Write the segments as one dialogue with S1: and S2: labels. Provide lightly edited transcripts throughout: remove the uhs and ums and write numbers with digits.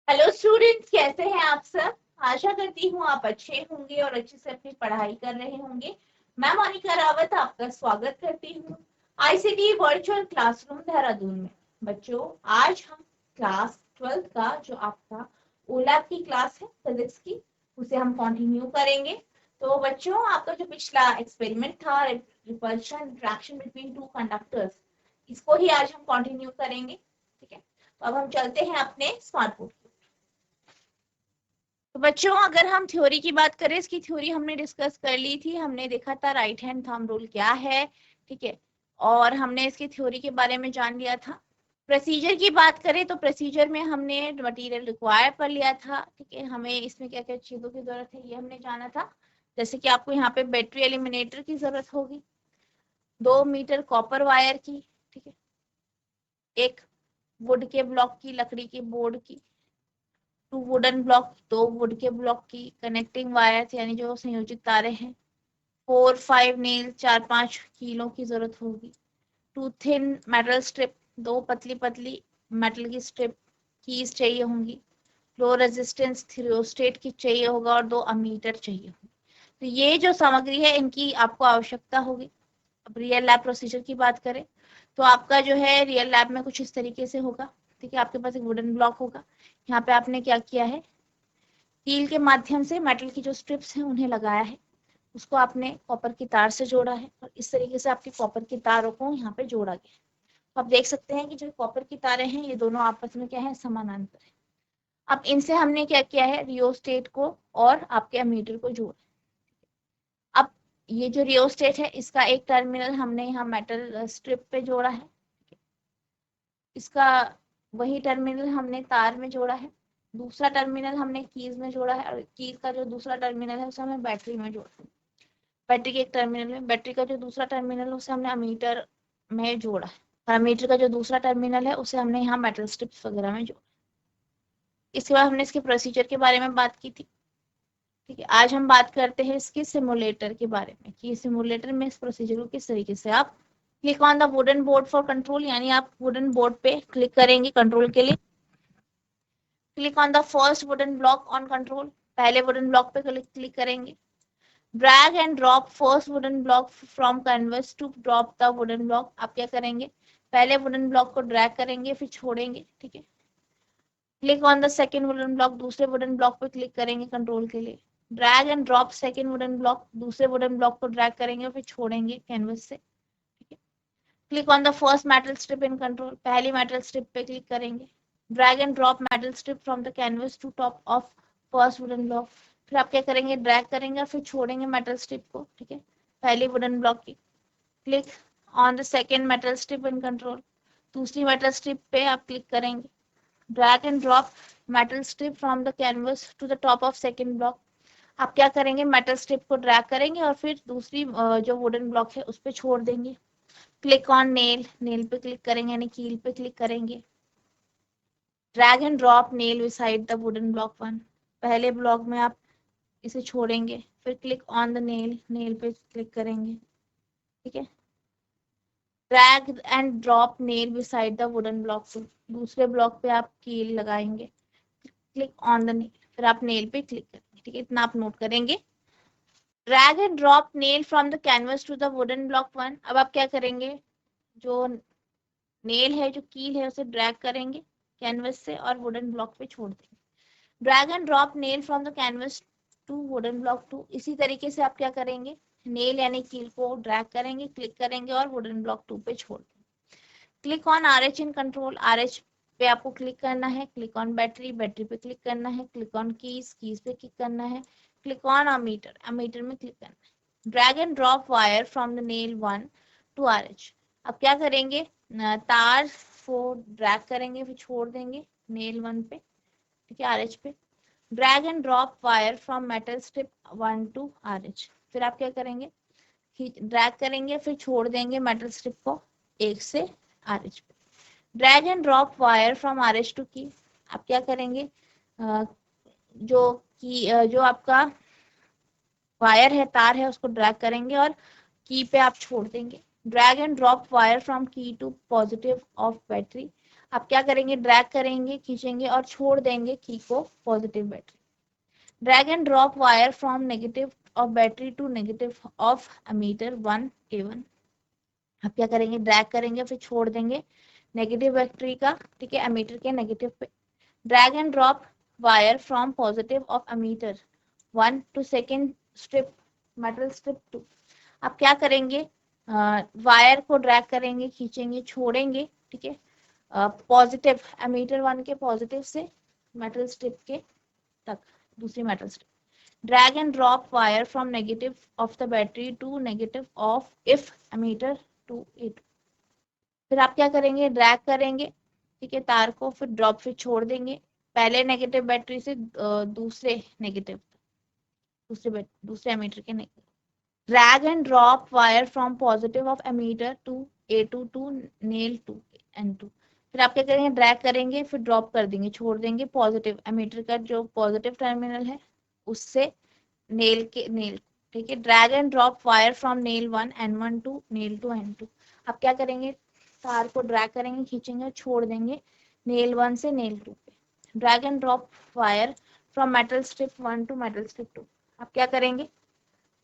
S1: Hello students, कैसे हैं आप सब। आशा करती हूँ आप अच्छे होंगे और अच्छे से अपनी पढ़ाई कर रहे होंगे। मैं मोनिका रावत आपका स्वागत करती हूँ आईसीटी वर्चुअल क्लासरूम देहरादून में। बच्चों, आज हम क्लास 12 का जो आपका ओलैप की क्लास है फिजिक्स की, उसे हम कंटिन्यू करेंगे। तो बच्चों, आपका जो पिछला एक्सपेरिमेंट था repulsion interaction between two conductors, इसको ही आज हम कंटिन्यू करेंगे। ठीक है, तो अब हम चलते हैं अपने स्मार्ट बोर्ड। तो बच्चों, अगर हम थ्योरी की बात करें, इसकी थ्योरी हमने डिस्कस कर ली थी। हमने देखा था राइट हैंड थंब रूल क्या है, ठीक है, और हमने इसकी थ्योरी के बारे में जान लिया था। प्रोसीजर की बात करें तो प्रोसीजर में हमने मटेरियल रिक्वायर कर लिया था, ठीक है। हमें इसमें क्या क्या चीजों की जरूरत है ये हमने जाना था। जैसे कि आपको यहाँ पे बैटरी एलिमिनेटर की जरूरत होगी, 2 मीटर कॉपर वायर की, ठीक है, एक वुड के ब्लॉक की, लकड़ी के बोर्ड की, 2 वुडन ब्लॉक, 2 वुड के ब्लॉक की, कनेक्टिंग वायर्स यानी जो संयोजित तारे हैं, 4-5 नील, 4-5 कीलों की जरूरत होगी, 2 थिन मेटल स्ट्रिप, 2 पतली पतली मेटल की स्ट्रिप, कीज चाहिए होंगी, लो रेजिस्टेंस थ्रियोस्टेट की चाहिए होगा और 2 अमीटर चाहिए होगी। तो ये जो सामग्री है इनकी आपको आवश्यकता होगी। अब रियल लैब प्रोसीजर की बात करें तो आपका जो है रियल लैब में कुछ इस तरीके से होगा, ठीक है। आपके पास एक वुडन ब्लॉक होगा, यहाँ पे आपने क्या किया है, कील के माध्यम से मेटल की जो स्ट्रिप्स हैं उन्हें लगाया है, उसको आपने कॉपर की तार से जोड़ा है और इस तरीके से आपके कॉपर की तारों को यहाँ पे जोड़ा गया है। तो आप देख सकते हैं कि जो कॉपर की तारें हैं ये दोनों आपस में क्या है, समानांतर है। अब इनसे हमने क्या किया है, रियोस्टेट को और आपके अमीटर को जोड़ा। अब ये जो रियोस्टेट है इसका एक टर्मिनल हमने यहाँ मेटल स्ट्रिप पे जोड़ा है, इसका वही टर्मिनल हमने तार में जोड़ा है, दूसरा टर्मिनल हमने कीज में जोड़ा है और कीज का जो दूसरा टर्मिनल है उसे हमने बैटरी में जोड़ा है। बैटरी के एक टर्मिनल में, बैटरी का जो दूसरा टर्मिनल है उसे हमने अमीटर में जोड़ा है और अमीटर का जो दूसरा टर्मिनल है उसे हमने यहाँ मेटल स्ट्रिप्स वगैरह में जोड़ा। इसके बाद हमने इसके प्रोसीजर के बारे में बात की थी, ठीक है। आज हम बात करते हैं इसके सिमुलेटर के बारे में कि सिमुलेटर में इस प्रोसीजर को किस तरीके से आप click on the wooden board for control, यानी आप वुडन बोर्ड पे क्लिक करेंगे कंट्रोल के लिए। Click on the first wooden block on control, पहले वुडन ब्लॉक पे क्लिक करेंगे। Drag and drop first wooden block from canvas to drop the wooden block, आप क्या करेंगे, पहले वुडन ब्लॉक को ड्रैग करेंगे फिर छोड़ेंगे, ठीक है। Click on the second wooden block, दूसरे वुडन ब्लॉक पे क्लिक करेंगे कंट्रोल के लिए। Drag and drop second wooden block, दूसरे वुडन ब्लॉक को ड्रैग करेंगे फिर छोड़ेंगे कैनवस से, ठीक है। Click on the first metal strip in control, पहली मेटल स्ट्रिप पे क्लिक करेंगे। Drag and drop metal strip from the canvas to top of first wooden block, फिर आप क्या करेंगे, ड्रैग करेंगे और फिर छोड़ेंगे मेटल स्ट्रिप को, ठीक है, पहली वुडन ब्लॉक की। Click on the second metal strip in control, दूसरी मेटल स्ट्रिप पे आप क्लिक करेंगे। Drag and drop metal strip from the canvas to the top of second block, आप क्या करेंगे, मेटल स्ट्रिप को ड्रैग करेंगे और फिर दूसरी जो वुडन ब्लॉक है उस पर छोड़ देंगे। क्लिक ऑन नेल, नेल पे क्लिक करेंगे यानी कील पे क्लिक करेंगे। Drag and drop nail beside the wooden block 1, पहले ब्लॉक में आप इसे छोड़ेंगे, फिर click on the nail, nail पे क्लिक करेंगे, ठीक है। Drag and drop nail beside the wooden block 2, दूसरे ब्लॉक पे आप कील लगाएंगे, क्लिक ऑन द नेल, फिर आप नेल पे क्लिक करेंगे, ठीक है। इतना आप नोट करेंगे। Drag and drop nail from the canvas to the wooden block 1, अब आप क्या करेंगे, जो नेल है, जो कील है, उसे ड्रैग करेंगे कैनवस से और वुडन ब्लॉक पे छोड़ देंगे। Drag and drop nail from the canvas to wooden block 2, इसी तरीके से आप क्या करेंगे, नेल यानी कील को ड्रैग करेंगे, क्लिक करेंगे और वुडन ब्लॉक 2 पे छोड़ देंगे। Click on RH in control, RH पे आपको क्लिक करना है। क्लिक ऑन बैटरी, बैटरी पे क्लिक करना है। क्लिक ऑन कीज, कीज पे क्लिक करना है। क्लिक ऑन अमीटर, अमीटर में क्लिक करना है। Drag and drop wire from the nail 1 to RH, अब क्या करेंगे, तार को ड्रैग करेंगे फिर छोड़ देंगे नेल 1 पे, ठीक है, RH पे। Drag and drop wire from metal strip 1 to RH, फिर आप क्या करेंगे, ड्रैग करेंगे फिर छोड़ देंगे मेटल स्ट्रिप को 1 से RH पे। Drag and drop wire from RH to key, आप क्या करेंगे, जो जो आपका वायर है, तार है, उसको ड्रैग करेंगे और की पे आप छोड़ देंगे, drag and drop wire from की टू पॉजिटिव ऑफ बैटरी। आप क्या करेंगे, ड्रैग करेंगे, खींचेंगे और छोड़ देंगे की को positive battery. Drag and drop wire from negative of battery to negative of ammeter 1 A1। आप क्या करेंगे, ड्रैग करेंगे फिर छोड़ देंगे नेगेटिव बैटरी का, ठीक है, एमीटर के नेगेटिव पे। Drag and drop wire from positive of ammeter 1 to second strip metal strip 2। आप क्या करेंगे, वायर को ड्रैग करेंगे, खींचेंगे, छोड़ेंगे, ठीक है, पॉजिटिव एमीटर 1 के पॉजिटिव से मेटल स्ट्रिप के तक, दूसरी metal strip. Drag and drop wire from negative of the battery to negative of if ammeter 2 A2। फिर आप क्या करेंगे, ड्रैग करेंगे, ठीक है, तार को, फिर ड्रॉप, फिर छोड़ देंगे पहले नेगेटिव बैटरी से दूसरे नेगेटिव, दूसरे एमीटर के negative. Drag and drop wire from positive of ammeter to A2 to nail 2 N2। फिर आप क्या करेंगे, ड्रैग करेंगे, फिर ड्रॉप कर देंगे, छोड़ देंगे पॉजिटिव एमीटर का जो पॉजिटिव टर्मिनल है उससे नेल के नेल, ठीक है। Drag and drop wire from nail 1 N1 to nail 2 N2। आप क्या करेंगे, तार को ड्रैग करेंगे, खींचेंगे, छोड़ देंगे नेल 1 से नेल 2 पे। Drag and drop wire from metal strip 1 to metal strip 2। आप क्या करेंगे,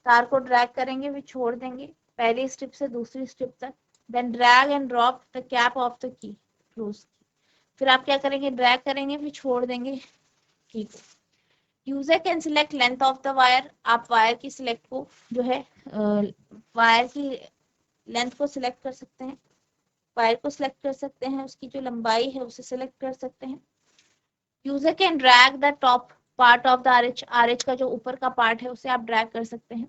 S1: तार को ड्रैग करेंगे, फिर छोड़ देंगे पहली स्ट्रिप से दूसरी स्ट्रिप तक। Then drag and drop the cap of the key, close की। फिर आप क्या करेंगे, ड्रैग करेंगे, फिर छोड़ देंगे की को। User can select length of the wire. आप वायर की सिलेक्ट को जो है वायर की लेंथ को सिलेक्ट कर सकते हैं, वायर को सिलेक्ट कर सकते हैं, उसकी जो लंबाई है उसे सिलेक्ट कर सकते हैं। User can drag the top part of the RH. RH का जो ऊपर का पार्ट है उसे आप ड्रैग कर सकते हैं।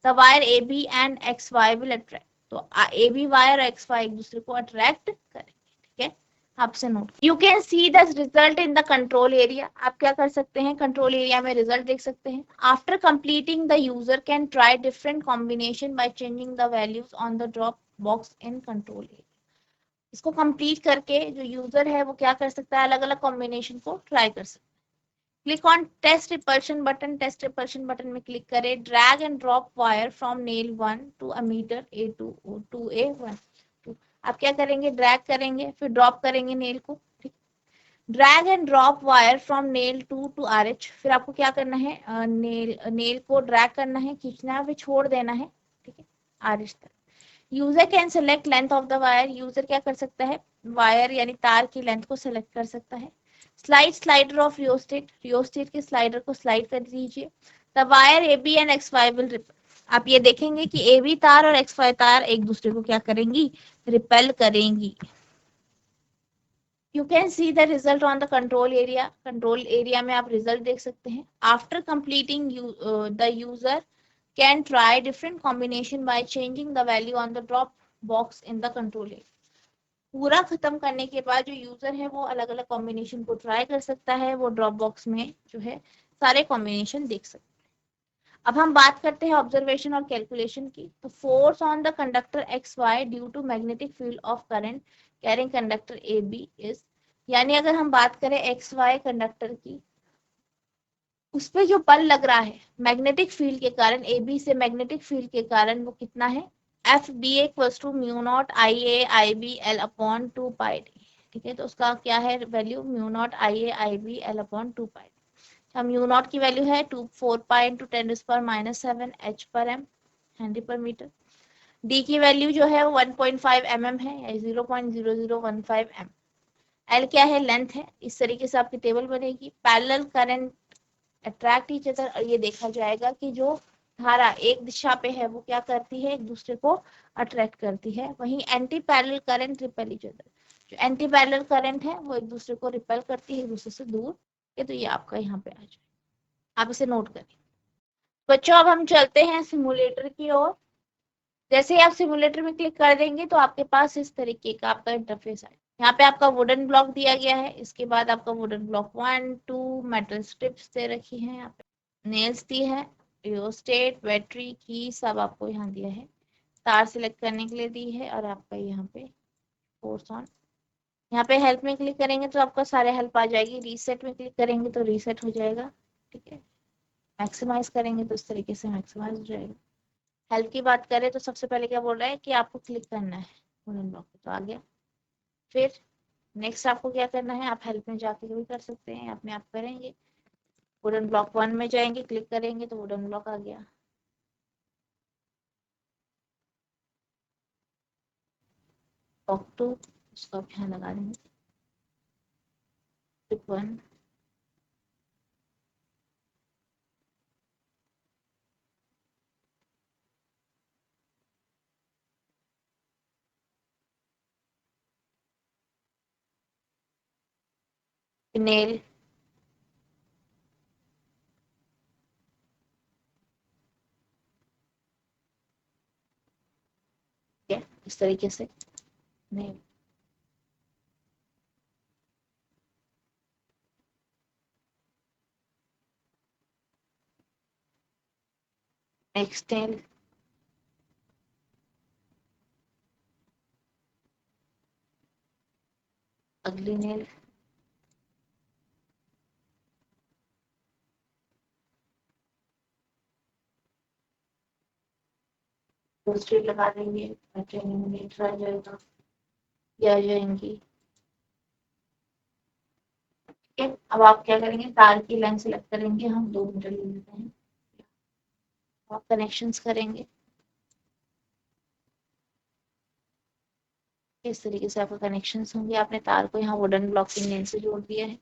S1: The wire A B and X Y will attract. तो ए बी वायर और एक्स वाई एक दूसरे को अट्रैक्ट करेंगे, ठीक है, आपसे note. You can see the result in the control area. आप क्या कर सकते हैं, कंट्रोल एरिया में रिजल्ट देख सकते हैं। After completing the user can try different combination by changing the values on the drop box in control area. इसको कंप्लीट करके जो यूजर है वो क्या कर सकता है, अलग अलग कॉम्बिनेशन को ट्राई कर सकता है। Click on test repulsion button. Test repulsion button में क्लिक करें। Drag and drop wire from nail 1 to ammeter A2 2 A1 2। आप क्या करेंगे, ड्रैग करेंगे, फिर ड्रॉप करेंगे नेल को, ठीक। Drag and drop wire from nail 2 to RH। फिर आपको क्या करना है, नेल को ड्रैग करना है, खींचना है, फिर छोड़ देना है, ठीक है, RH तक। User can select length of the wire. User क्या कर सकता है, वायर यानी तार की लेंथ को सेलेक्ट कर सकता है। Slide slider of rheostat. Rheostat के स्लाइडर को स्लाइड कर दीजिए। The wire A B and X Y will repel. आप ये देखेंगे कि ए बी तार और एक्स वाई तार एक दूसरे को क्या करेंगी, रिपेल करेंगी। You can see the result on the control area. Control area में आप रिजल्ट देख सकते हैं। After completing the user can try different combination by changing the value on the drop box in the control area। पूरा खत्म करने के बाद जो यूजर है वो अलग अलग कॉम्बिनेशन को ट्राई कर सकता है, वो ड्रॉप बॉक्स में जो है सारे कॉम्बिनेशन देख सकता है। अब हम बात करते हैं ऑब्जर्वेशन और कैलकुलेशन की। तो force on the conductor X Y due to magnetic field of current carrying conductor A B is, यानी अगर हम बात करें एक्स वाई कंडक्टर की, उस पे जो बल लग रहा है मैग्नेटिक फील्ड के कारण, ए बी से मैग्नेटिक फील्ड के कारण, वो कितना है, F B equals to mu naught I A I B L upon 2 pi D, ठीक है। तो उसका क्या है value, mu naught I A I B L upon 2 pi D. Mu naught की वैल्यू है 4 pi into 10⁻⁷ H per M, henry per metre. D की value जो है 1.5 mm है, या 0.0015 m। एल क्या है, लेंथ है। इस तरीके से आपकी टेबल बनेगी। Parallel current attract each other, और ये देखा जाएगा कि जो धारा एक दिशा पे है वो क्या करती है, एक दूसरे को अट्रैक्ट करती है। वहीं anti parallel current repel each other, जो एंटी पैरेलल करंट है वो एक दूसरे को रिपेल करती है, एक दूसरे से दूर। ये तो ये आपका यहाँ पे आ जाए, आप इसे नोट करें। बच्चों अब हम चलते हैं सिमुलेटर की ओर। जैसे ही आप सिमुलेटर में क्लिक कर देंगे तो आपके पास इस तरीके का आपका इंटरफेस आएगा। यहाँ पे आपका वुडन ब्लॉक दिया गया है। इसके बाद आपका वुडन ब्लॉक 1 2 मेटल स्ट्रिप्स दे रखी हैं, यहाँ पे नेल्स दी है, रियोस्टेट, बैटरी की, सब आपको यहाँ दिया है। तार सिलेक्ट करने के लिए दी है, और आपका यहाँ पे फोर्स ऑन। यहाँ पे हेल्प में क्लिक करेंगे तो आपका सारे हेल्प आ जाएगी। रीसेट में क्लिक करेंगे तो रीसेट हो जाएगा, ठीक है। मैक्सिमाइज करेंगे तो इस तरीके से मैक्सिमाइज हो जाएगा। हेल्प की बात करें तो सबसे पहले क्या बोल रहा है कि आपको क्लिक करना है वुडन ब्लॉक पे, तो आ गया। फिर नेक्स्ट आपको क्या करना है, आप हेल्प में जाके भी कर सकते हैं, अपने आप करेंगे। वुडन ब्लॉक 1 में जाएंगे, क्लिक करेंगे तो वुडन ब्लॉक आ गया। ब्लॉक 2 उसको आप यहाँ लगा देंगे, टिप 1। नेल, इस तरीके से नेल। नेक्स्ट नेल, अगली नेल, दूसरी लगा देंगे, नेट आ जाएगा, ये आ जाएंगी। ठीक है, अब आप क्या करेंगे, तार की लेंथ सेलेक्ट करेंगे, हम 2 मीटर ले लेते हैं। आप कनेक्शंस करेंगे, इस तरीके से आपका कनेक्शंस होंगे। आपने तार को यहाँ वुडन ब्लॉक की लेंथ से जोड़ दिया है।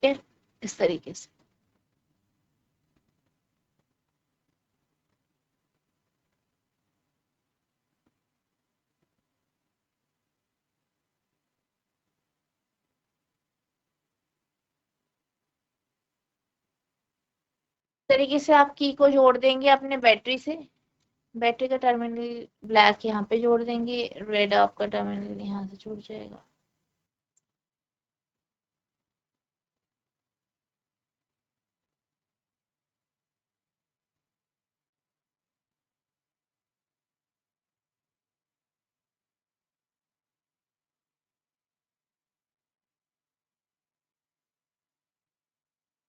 S1: ठीक है, इस तरीके से। तरीके से आप की को जोड़ देंगे अपने बैटरी से। बैटरी का टर्मिनल ब्लैक यहाँ पे जोड़ देंगे, रेड आपका टर्मिनल यहाँ से जुड़ जाएगा।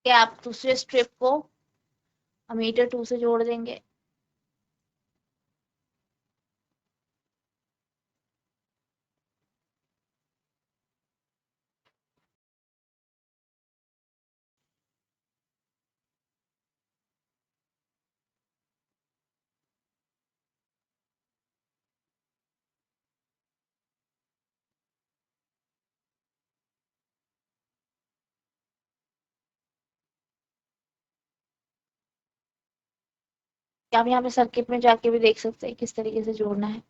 S1: क्या आप दूसरे स्ट्रिप को मीटर 2 से जोड़ देंगे। आप यहाँ पे सर्किट में जाके भी देख सकते हैं किस तरीके से जोड़ना है।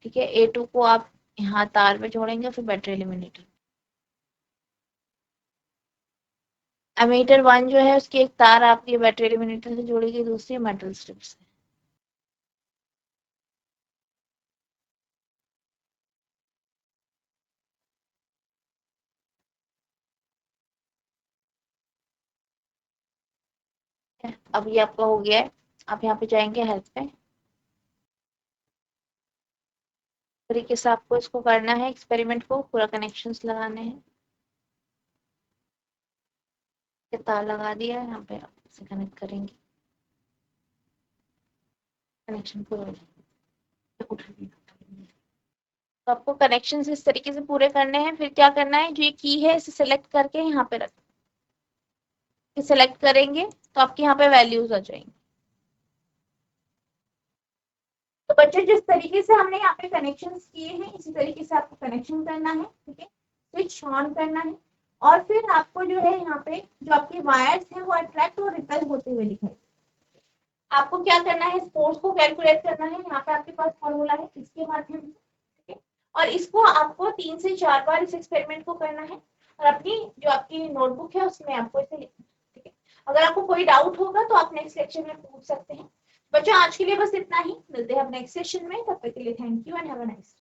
S1: ठीक है, A2 को आप यहाँ तार में जोड़ेंगे, फिर बैटरी एलिमिनेटर। एमीटर 1 जो है उसकी एक तार आपकी बैटरी एलिमिनेटर से जोड़ेगी, दूसरी मेटल स्ट्रिप से। अब ये आपका हो गया है। आप यहाँ पे जाएंगे हेल्प पे, तरीके से आपको इसको करना है, एक्सपेरिमेंट को पूरा कनेक्शंस लगाने हैं। ये तार लगा दिया है, यहाँ पे आप इसे कनेक्ट करेंगे, कनेक्शन पूरा हो जाएगा। तो आपको कनेक्शन इस तरीके से पूरे करने हैं। फिर क्या करना है, जो ये की है इसे सेलेक्ट करके यहाँ पे रख, सेलेक्ट करेंगे तो आपके यहाँ पे वैल्यूज आ जाएंगे। तो बच्चों जिस तरीके से हमने यहाँ पे कनेक्शंस किए हैं इसी तरीके से आपको कनेक्शन करना है। ठीक है, स्विच ऑन करना है और फिर आपको जो है यहाँ पे जो आपके वायर्स हैं वो अट्रैक्ट और रिपेल होते हुए दिखाई। आपको क्या करना है, फोर्स को कैलकुलेट करना है। यहाँ पे आपके पास फॉर्मूला है इसके माध्यम से। ठीक है, और इसको आपको 3 से 4 बार इस एक्सपेरिमेंट को करना है और अपनी जो आपकी नोटबुक है उसमें आपको इसे लिखना है। ठीक है, अगर आपको कोई डाउट होगा तो आप नेक्स्ट लेक्चर में पूछ सकते हैं। बच्चों आज के लिए बस इतना ही, मिलते हैं अब नेक्स्ट सेशन में, तब तक के लिए thank you and have a nice day.